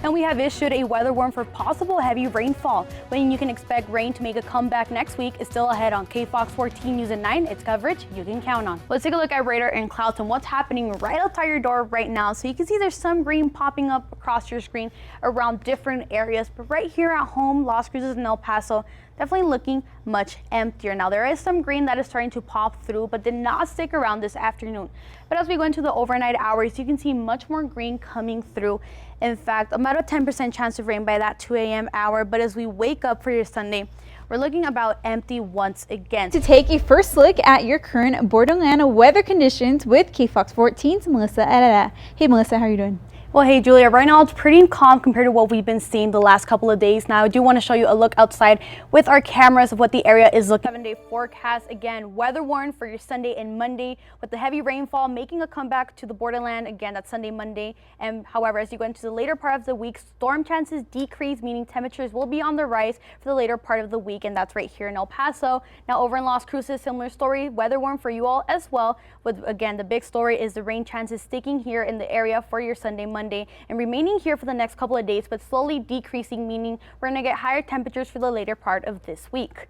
and we have issued a weather warning for possible heavy rainfall. When you can expect rain to make a comeback next week is still ahead on KFOX 14 News at 9. It's coverage you can count on. Let's take a look at radar and clouds and what's happening right outside your door right now. So you can see there's some green popping up across your screen around different areas, but right here at home, Las Cruces and El Paso, definitely looking much emptier. Now there is some green that is starting to pop through, but did not stick around this afternoon. But as we go into the overnight hours, you can see much more green coming through. In fact, about a 10% chance of rain by that 2 a.m. hour. But as we wake up for your Sunday, we're looking about empty once again. To take a first look at your current Borderland weather conditions with KFOX 14's Melissa Herrera. Hey Melissa, how are you doing? Well, hey Julia, right now it's pretty calm compared to what we've been seeing the last couple of days. Now I do want to show you a look outside with our cameras of what the area is looking. 7-day forecast, again, weather warning for your Sunday and Monday with the heavy rainfall making a comeback to the borderland. Again, that's Sunday, Monday. And however, as you go into the later part of the week, storm chances decrease, meaning temperatures will be on the rise for the later part of the week. And that's right here in El Paso. Now over in Las Cruces, similar story, weather warning for you all as well. With again, the big story is the rain chances sticking here in the area for your Sunday, Monday, and remaining here for the next couple of days, but slowly decreasing, meaning we're going to get higher temperatures for the later part of this week.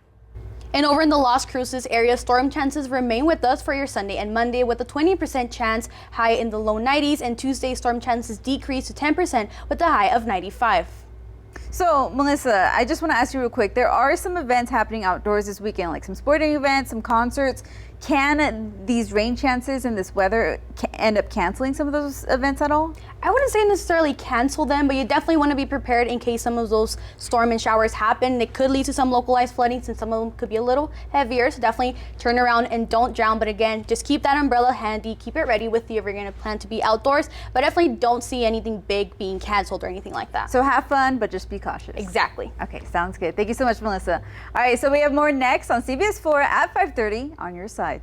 And over in the Las Cruces area, storm chances remain with us for your Sunday and Monday with a 20% chance, high in the low 90s, and Tuesday storm chances decrease to 10% with a high of 95. So Melissa, I just want to ask you real quick, there are some events happening outdoors this weekend, like some sporting events, some concerts. Can these rain chances and this weather end up canceling some of those events at all? I wouldn't say necessarily cancel them, but you definitely want to be prepared in case some of those storm and showers happen. It could lead to some localized flooding since some of them could be a little heavier, so definitely turn around and don't drown. But again, just keep that umbrella handy, keep it ready with you if you're going to plan to be outdoors, but definitely don't see anything big being canceled or anything like that. So have fun, but just be cautious. Exactly. Okay, sounds good. Thank you so much, Melissa. All right, so we have more next on CBS 4 at 5:30 on your side.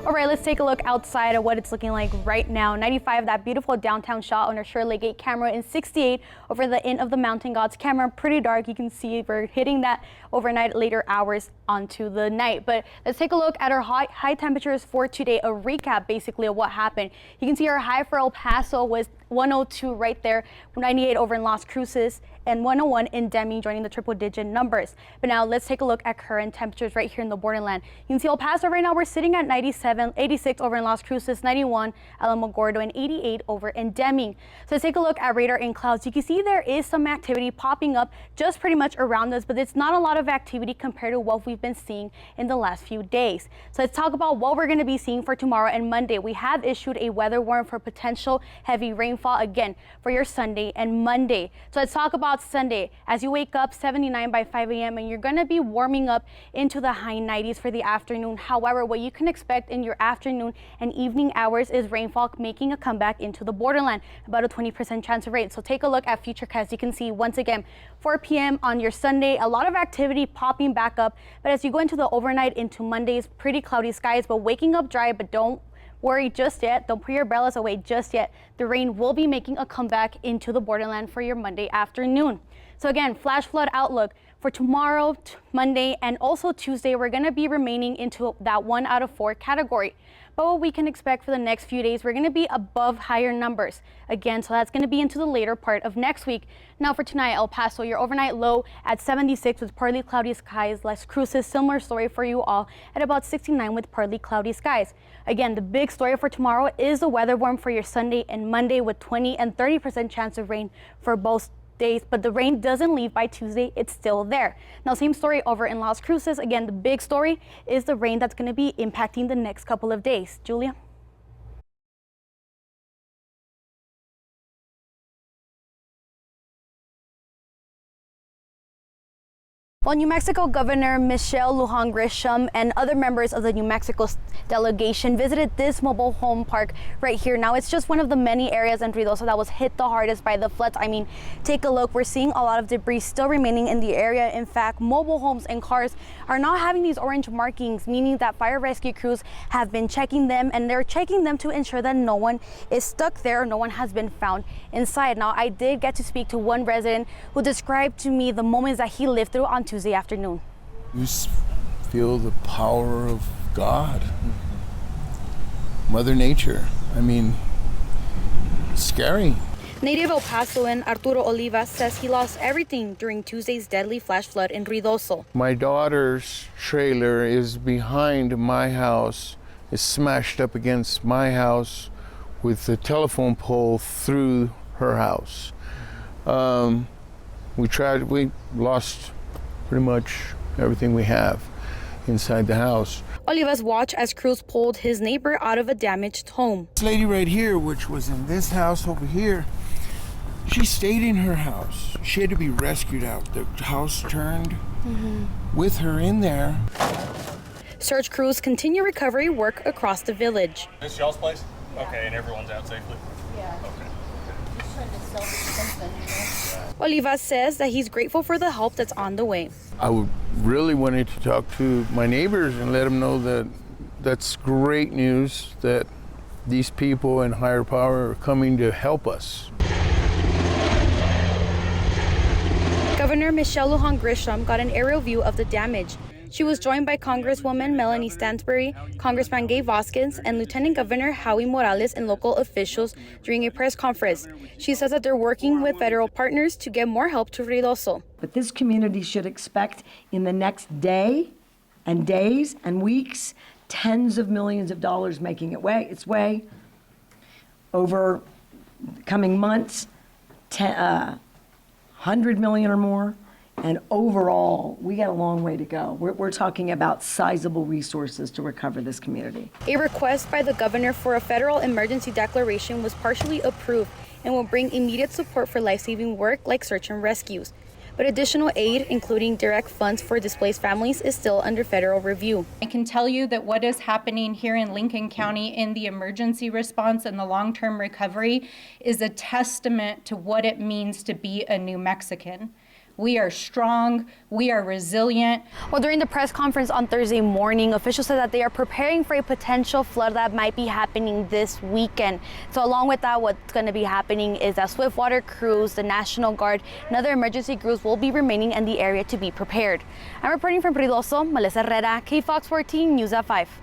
All right, let's take a look outside at what it's looking like right now. 95, that beautiful downtown shot on our Shirley Gate camera, and 68 over the Inn of the Mountain Gods camera. Pretty dark. You can see we're hitting that overnight later hours onto the night. But let's take a look at our high temperatures for today. A recap basically of what happened. You can see our high for El Paso was 102 right there, 98 over in Las Cruces, and 101 in Deming, joining the triple digit numbers. But now let's take a look at current temperatures right here in the borderland. You can see El Paso right now, we're sitting at 97, 86 over in Las Cruces, 91 Alamogordo, and 88 over in Deming. So let's take a look at radar and clouds. You can see there is some activity popping up just pretty much around us, but it's not a lot of activity compared to what we've been seeing in the last few days. So let's talk about what we're going to be seeing for tomorrow and Monday. We have issued a weather warning for potential heavy rainfall again for your Sunday and Monday. So let's talk about Sunday. As you wake up, 79 by 5 a.m. and you're going to be warming up into the high 90s for the afternoon. However, what you can expect in your afternoon and evening hours is rainfall making a comeback into the borderland, about a 20% chance of rain. So take a look at futurecast. You can see once again 4 p.m. on your Sunday, a lot of activity popping back up, but as you go into the overnight into Monday's pretty cloudy skies, but waking up dry. But don't worry just yet. Don't put your umbrellas away just yet. The rain will be making a comeback into the borderland for your Monday afternoon. So again, flash flood outlook for tomorrow, Monday, and also Tuesday. We're going to be remaining into that 1 out of 4 category. But what we can expect for the next few days, we're going to be above higher numbers again. So that's going to be into the later part of next week. Now for tonight, El Paso, your overnight low at 76 with partly cloudy skies. Las Cruces, similar story for you all at about 69 with partly cloudy skies. Again, the big story for tomorrow is the weather warning for your Sunday and Monday with 20 and 30% chance of rain for both days, but the rain doesn't leave by Tuesday. It's still there. Now, same story over in Las Cruces. Again, the big story is the rain that's going to be impacting the next couple of days. Julia? Well, New Mexico Governor Michelle Lujan Grisham and other members of the New Mexico delegation visited this mobile home park right here. Now, it's just one of the many areas in Ruidoso that was hit the hardest by the floods. I mean, take a look. We're seeing a lot of debris still remaining in the area. In fact, mobile homes and cars are not having these orange markings, meaning that fire rescue crews have been checking them, and they're checking them to ensure that no one is stuck there, no one has been found inside. Now, I did get to speak to one resident who described to me the moments that he lived through on Tuesday afternoon. You just feel the power of God, Mother Nature. I mean, scary. Native El Pasoan Arturo Olivas says he lost everything during Tuesday's deadly flash flood in Ruidoso. My daughter's trailer is behind my house. It's smashed up against my house with the telephone pole through her house. We lost pretty much everything we have inside the house. Olivas watched as crews pulled his neighbor out of a damaged home. This lady right here, which was in this house over here, she stayed in her house. She had to be rescued out. The house turned with her in there. Search crews continue recovery work across the village. This y'all's place? Yeah. Okay, and everyone's out safely? Yeah. Okay. Just trying to salvage something, Olivas says that he's grateful for the help that's on the way. I really wanted to talk to my neighbors and let them know that that's great news that these people in higher power are coming to help us. Governor Michelle Lujan Grisham got an aerial view of the damage. She was joined by Congresswoman Melanie Stansbury, Congressman Gabe Vasquez, and Lieutenant Governor Howie Morales and local officials during a press conference. She says that they're working with federal partners to get more help to Ruidoso. But this community should expect in the next day and days and weeks, tens of millions of dollars making its way over coming months, 100 million or more. And overall, we got a long way to go. We're talking about sizable resources to recover this community. A request by the governor for a federal emergency declaration was partially approved and will bring immediate support for life-saving work like search and rescues. But additional aid, including direct funds for displaced families, is still under federal review. I can tell you that what is happening here in Lincoln County in the emergency response and the long-term recovery is a testament to what it means to be a New Mexican. We are strong, we are resilient. Well, during the press conference on Thursday morning, officials said that they are preparing for a potential flood that might be happening this weekend. So along with that, what's going to be happening is that swiftwater crews, the National Guard, and other emergency crews will be remaining in the area to be prepared. I'm reporting from Ruidoso, Melissa Herrera, KFOX 14 News at 5.